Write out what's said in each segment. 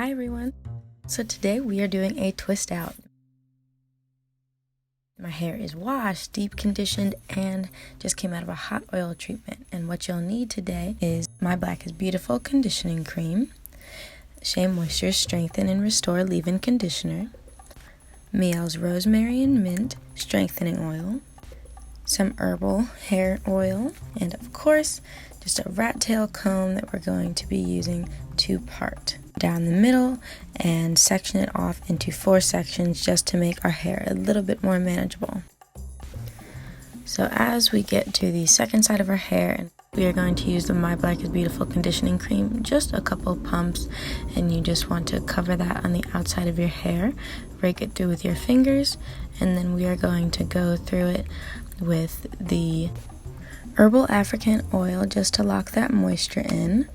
Hi everyone! So today we are doing a twist out. My hair is washed, deep conditioned, and just came out of a hot oil treatment. And what you'll need today is My Black is Beautiful Conditioning Cream, Shea Moisture Strengthen and Restore Leave-In Conditioner, Miele's Rosemary and Mint Strengthening Oil, some herbal hair oil, and of course, just a rat tail comb that we're going to be using to part down the middle and section it off into 4 sections just to make our hair a little bit more manageable. So as we get to the second side of our hair, we are going to use the My Black is Beautiful Conditioning Cream, just a couple pumps, and you just want to cover that on the outside of your hair, rake it through with your fingers, and then we are going to go through it with the herbal African oil just to lock that moisture in.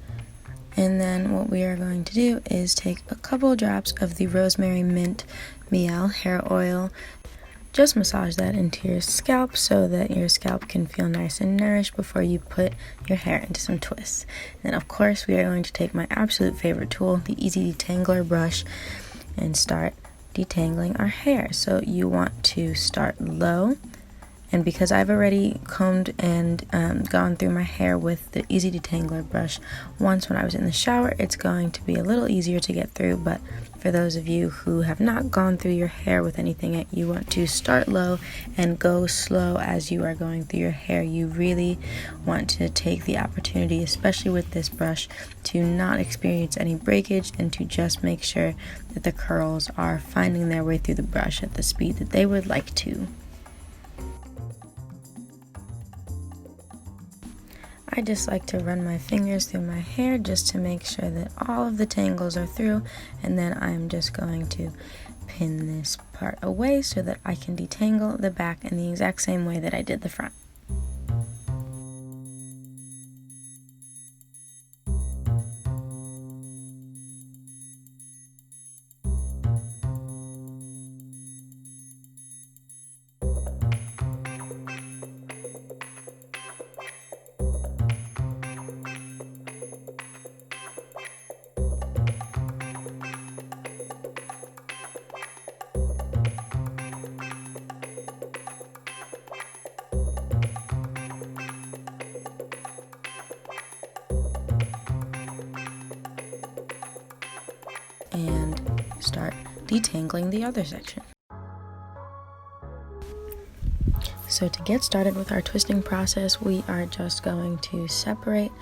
And then what we are going to do is take a couple drops of the Rosemary Mint Miele hair oil. Just massage that into your scalp so that your scalp can feel nice and nourished before you put your hair into some twists. And of course, we are going to take my absolute favorite tool, the Easy Detangler brush, and start detangling our hair. So you want to start low. And because I've already combed and gone through my hair with the Easy Detangler brush once when I was in the shower, it's going to be a little easier to get through. But for those of you who have not gone through your hair with anything yet, you want to start low and go slow as you are going through your hair. You really want to take the opportunity, especially with this brush, to not experience any breakage and to just make sure that the curls are finding their way through the brush at the speed that they would like to. I just like to run my fingers through my hair just to make sure that all of the tangles are through, and then I'm just going to pin this part away so that I can detangle the back in the exact same way that I did the front. And start detangling the other section. So to get started with our twisting process, we are just going to separate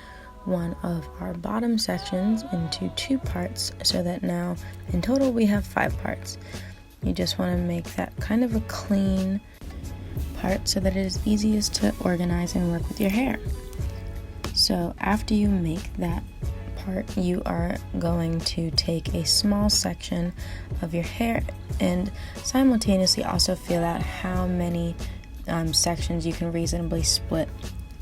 one of our bottom sections into 2 parts so that now in total we have 5 parts. You just want to make that kind of a clean part so that it is easiest to organize and work with your hair. So after you make that part, you are going to take a small section of your hair and simultaneously also feel out how many sections you can reasonably split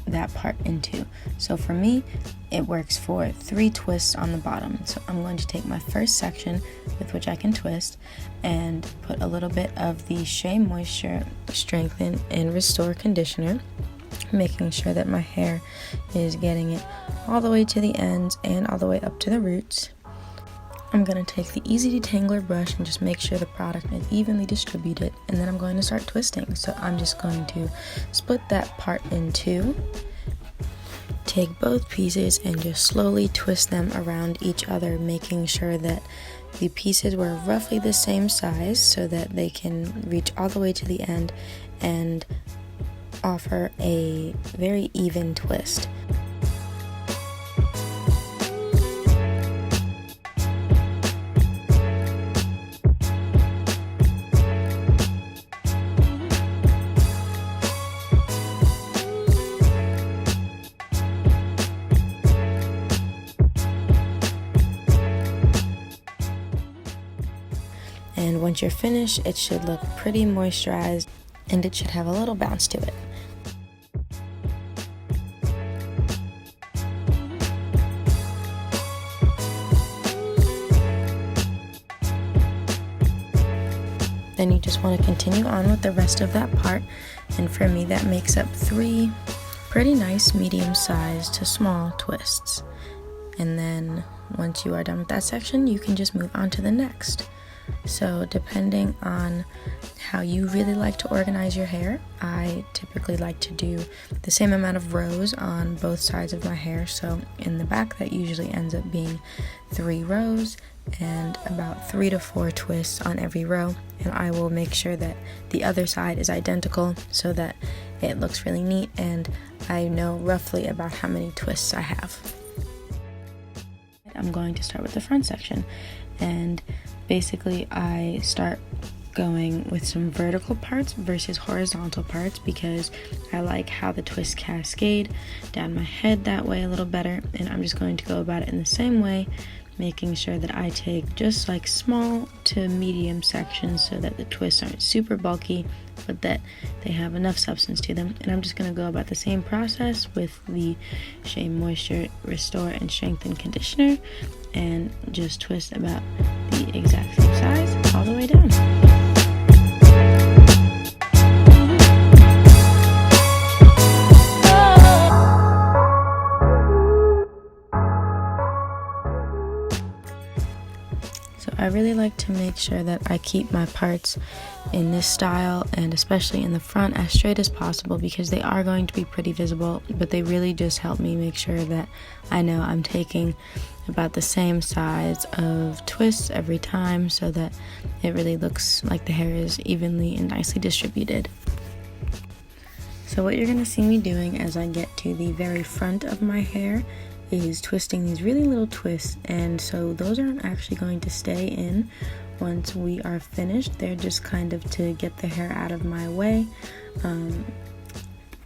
that part into. So for me, it works for 3 twists on the bottom. So I'm going to take my first section with which I can twist and put a little bit of the Shea Moisture Strengthen and Restore Conditioner, making sure that my hair is getting it all the way to the ends and all the way up to the roots. I'm going to take the Easy Detangler brush and just make sure the product is evenly distributed, and then I'm going to start twisting. So I'm just going to split that part in 2, take both pieces and just slowly twist them around each other, making sure that the pieces were roughly the same size so that they can reach all the way to the end and offer a very even twist. And once you're finished, it should look pretty moisturized and it should have a little bounce to it. Then you just want to continue on with the rest of that part, and for me that makes up 3 pretty nice medium-sized to small twists. And then once you are done with that section, you can just move on to the next. So depending on how you really like to organize your hair, I typically like to do the same amount of rows on both sides of my hair. So in the back, that usually ends up being 3 rows and about 3 to 4 twists on every row. And I will make sure that the other side is identical so that it looks really neat and I know roughly about how many twists I have. I'm going to start with the front section, and basically I start going with some vertical parts versus horizontal parts because I like how the twists cascade down my head that way a little better, and I'm just going to go about it in the same way, making sure that I take just like small to medium sections so that the twists aren't super bulky but that they have enough substance to them. And I'm just going to go about the same process with the Shea Moisture Restore and Strengthen Conditioner and just twist about the exact same size all the way down. I really like to make sure that I keep my parts in this style and especially in the front as straight as possible because they are going to be pretty visible, but they really just help me make sure that I know I'm taking about the same size of twists every time so that it really looks like the hair is evenly and nicely distributed. So what you're going to see me doing as I get to the very front of my hair is twisting these really little twists, and so those aren't actually going to stay in once we are finished. They're just kind of to get the hair out of my way.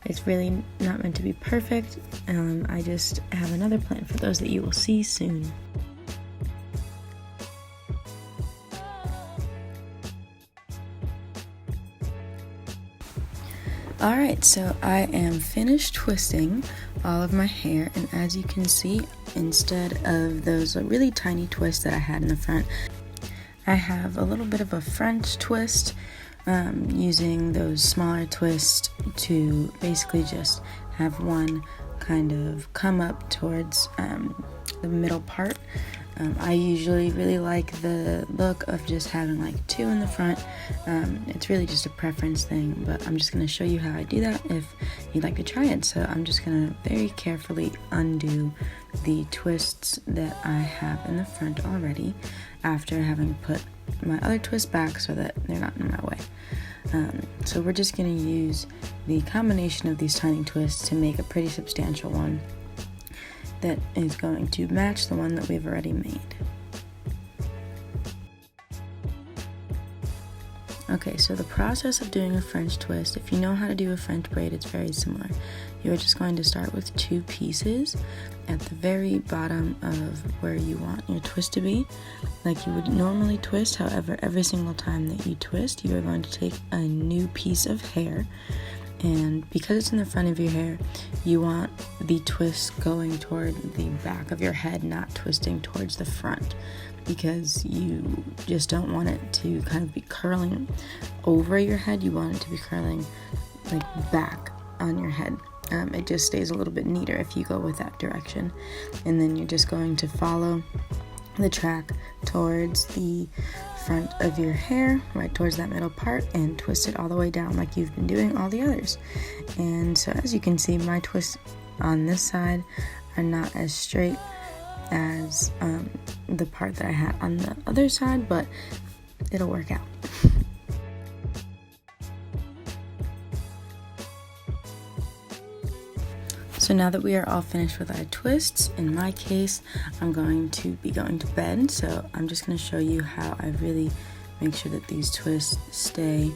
It's really not meant to be perfect. I just have another plan for those that you will see soon. Alright, so I am finished twisting all of my hair, and as you can see, instead of those really tiny twists that I had in the front, I have a little bit of a French twist, using those smaller twists to basically just have one kind of come up towards the middle part. I usually really like the look of just having like 2 in the front. It's really just a preference thing, but I'm just going to show you how I do that if you'd like to try it. So I'm just going to very carefully undo the twists that I have in the front already after having put my other twist back so that they're not in my way. So we're just going to use the combination of these tiny twists to make a pretty substantial one that is going to match the one that we've already made. Okay, so the process of doing a French twist, if you know how to do a French braid, it's very similar. You're just going to start with 2 pieces at the very bottom of where you want your twist to be, like you would normally twist. However, every single time that you twist, you are going to take a new piece of hair, and because it's in the front of your hair, you want the twist going toward the back of your head, not twisting towards the front, because you just don't want it to kind of be curling over your head. You want it to be curling like back on your head. It just stays a little bit neater if you go with that direction. And then you're just going to follow the track towards the front of your hair, right towards that middle part, and twist it all the way down like you've been doing all the others. And so as you can see, my twists on this side are not as straight as the part that I had on the other side, but it'll work out. So now that we are all finished with our twists, in my case, I'm going to be going to bed, so I'm just going to show you how I really make sure that these twists stay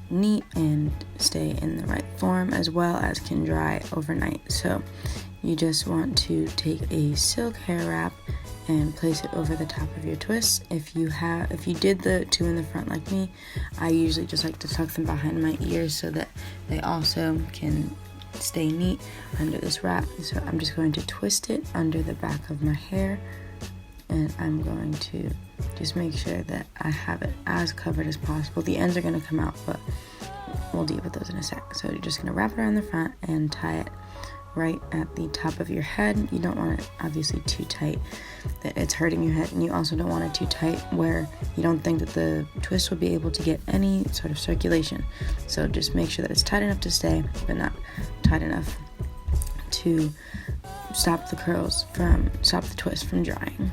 neat and stay in the right form, as well as can dry overnight. So you just want to take a silk hair wrap and place it over the top of your twists. If you did the 2 in the front like me, I usually just like to tuck them behind my ears so that they also can stay neat under this wrap. So I'm just going to twist it under the back of my hair, and I'm going to just make sure that I have it as covered as possible. The ends are going to come out, but we'll deal with those in a sec. So you're just going to wrap it around the front and tie it right at the top of your head. You don't want it obviously too tight that it's hurting your head, and you also don't want it too tight where you don't think that the twist will be able to get any sort of circulation. So just make sure that it's tight enough to stay, but not tight enough to stop the twist from drying.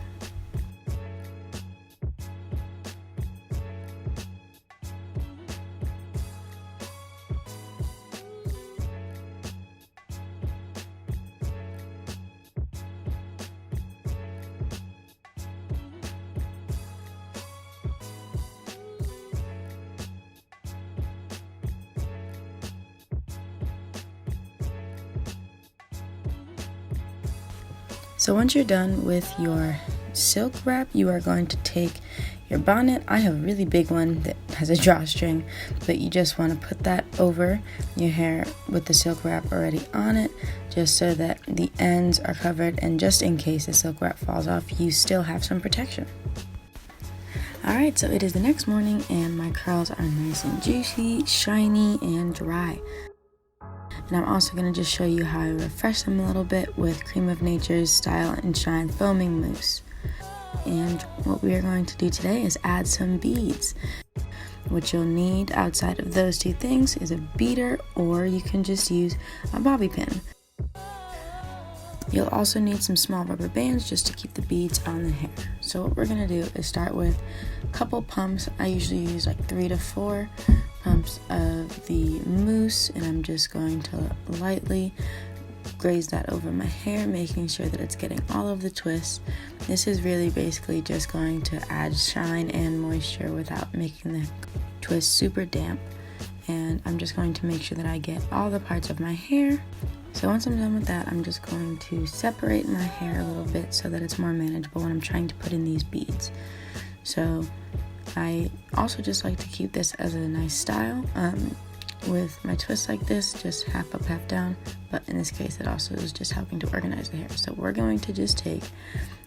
So once you're done with your silk wrap, you are going to take your bonnet. I have a really big one that has a drawstring, but you just want to put that over your hair with the silk wrap already on it, just so that the ends are covered, and just in case the silk wrap falls off, you still have some protection. Alright, so it is the next morning and my curls are nice and juicy, shiny, and dry. And I'm also going to just show you how I refresh them a little bit with Cream of Nature's Style and Shine Foaming Mousse. And what we are going to do today is add some beads. What you'll need outside of those two things is a beader, or you can just use a bobby pin. You'll also need some small rubber bands just to keep the beads on the hair. So what we're going to do is start with a couple pumps. I usually use like 3 to 4 pumps of the mousse, and I'm just going to lightly graze that over my hair, making sure that it's getting all of the twists. This is really basically just going to add shine and moisture without making the twist super damp. And I'm just going to make sure that I get all the parts of my hair. So once I'm done with that, I'm just going to separate my hair a little bit so that it's more manageable when I'm trying to put in these beads. So I also just like to keep this as a nice style with my twists like this, just half up, half down. But in this case, it also is just helping to organize the hair. So we're going to just take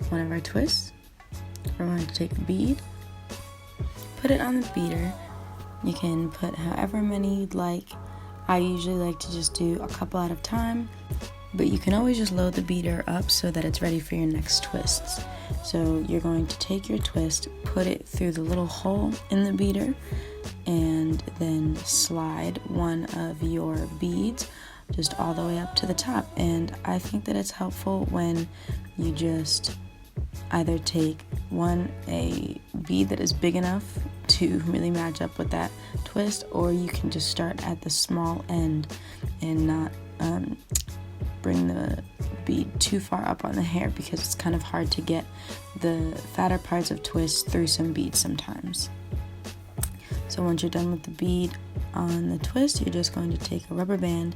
one of our twists. We're going to take a bead, put it on the beader. You can put however many you'd like. I usually like to just do a couple at a time, but you can always just load the beader up so that it's ready for your next twists. So you're going to take your twist, put it through the little hole in the beader, and then slide one of your beads just all the way up to the top. And I think that it's helpful when you just either take a bead that is big enough to really match up with that twist, or you can just start at the small end and not bring the bead too far up on the hair, because it's kind of hard to get the fatter parts of twists through some beads sometimes. So once you're done with the bead on the twist, you're just going to take a rubber band.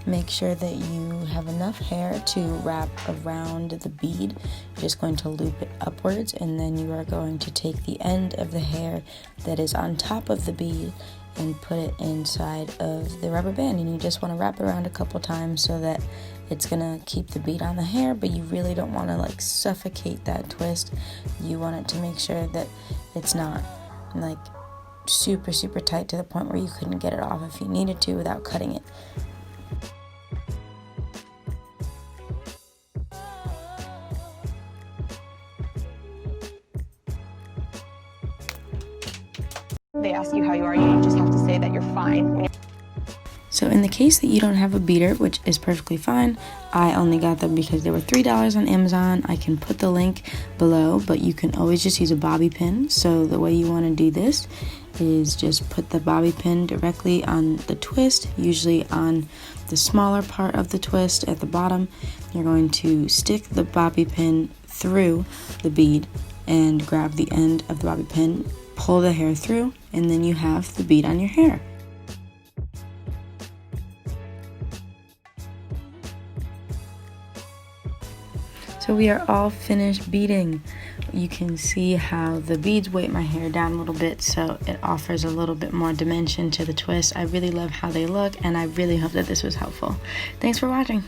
Make sure that you have enough hair to wrap around the bead. You're just going to loop it upwards, and then you are going to take the end of the hair that is on top of the bead and put it inside of the rubber band. And you just want to wrap it around a couple times so that it's gonna keep the bead on the hair, but you really don't want to like suffocate that twist. You want it to make sure that it's not like super tight to the point where you couldn't get it off if you needed to without cutting it. They ask you how you are, you just have to say that you're fine. So in the case that you don't have a beader, which is perfectly fine, I only got them because they were $3 on Amazon. I can put the link below, but you can always just use a bobby pin. So the way you want to do this is just put the bobby pin directly on the twist, usually on the smaller part of the twist at the bottom. You're going to stick the bobby pin through the bead and grab the end of the bobby pin, pull the hair through, and then you have the bead on your hair. So we are all finished beading. You can see how the beads weight my hair down a little bit, so it offers a little bit more dimension to the twist. I really love how they look, and I really hope that this was helpful. Thanks for watching.